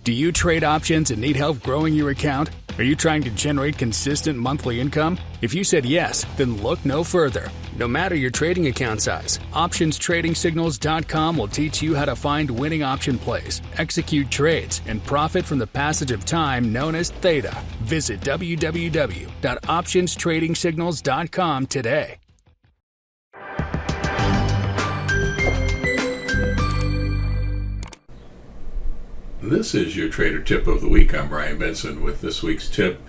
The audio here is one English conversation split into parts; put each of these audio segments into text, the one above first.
Do you trade options and need help growing your account? Are you trying to generate consistent monthly income? If you said yes, then look no further. No matter your trading account size, OptionsTradingSignals.com will teach you how to find winning option plays, execute trades, and profit from the passage of time known as theta. Visit www.OptionsTradingSignals.com today. This is your Trader Tip of the Week. I'm Brian Benson with this week's tip.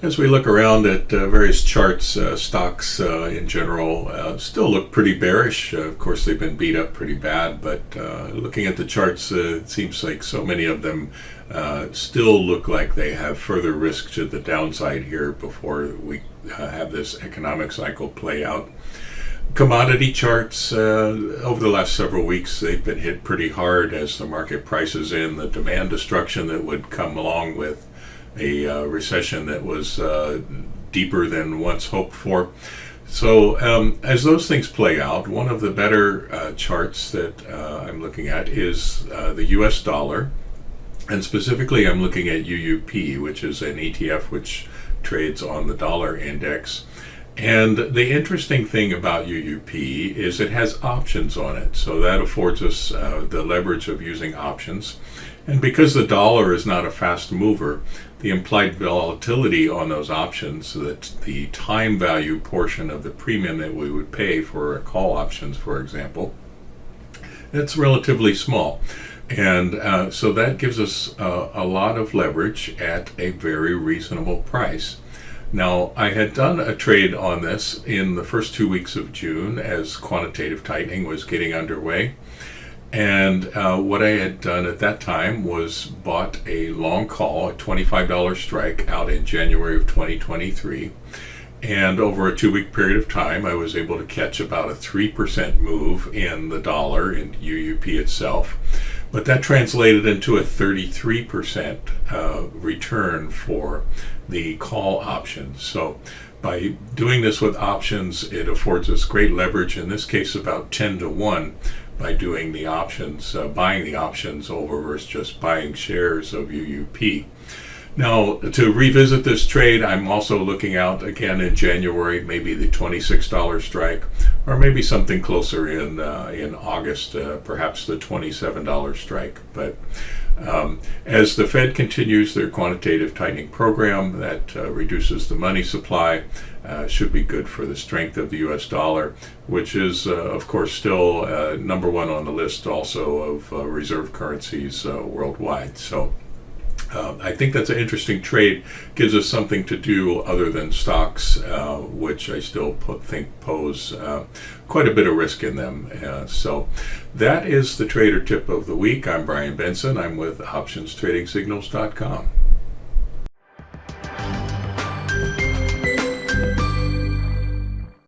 As we look around at various charts, stocks in general still look pretty bearish. Of course, they've been beat up pretty bad, but looking at the charts, it seems like so many of them still look like they have further risk to the downside here before we have this economic cycle play out. Commodity charts over the last several weeks, they've been hit pretty hard as the market prices in the demand destruction that would come along with a recession that was deeper than once hoped for. So as those things play out, one of the better charts that I'm looking at is the US dollar. And specifically, I'm looking at UUP, which is an ETF which trades on the dollar index. And the interesting thing about UUP is it has options on it. So that affords us the leverage of using options. And because the dollar is not a fast mover, the implied volatility on those options, so that the time value portion of the premium that we would pay for call options, for example, that's relatively small. And so that gives us a lot of leverage at a very reasonable price. Now, I had done a trade on this in the first 2 weeks of June as quantitative tightening was getting underway. And what I had done at that time was bought a long call, a $25 strike out in January of 2023. And over a 2-week period of time, I was able to catch about a 3% move in the dollar in UUP itself. But that translated into a 33% return for the call options. So by doing this with options, it affords us great leverage, in this case about 10 to 1, by doing the options, buying the options over versus just buying shares of UUP. Now, to revisit this trade, I'm also looking out again in January, maybe the $26 strike, or maybe something closer in August, perhaps the $27 strike. But as the Fed continues their quantitative tightening program that reduces the money supply, should be good for the strength of the US dollar, which is, of course, still number one on the list also of reserve currencies worldwide. So I think that's an interesting trade. Gives us something to do other than stocks, which I still think pose quite a bit of risk in them. So that is the Trader Tip of the Week. I'm Brian Benson. I'm with OptionsTradingSignals.com.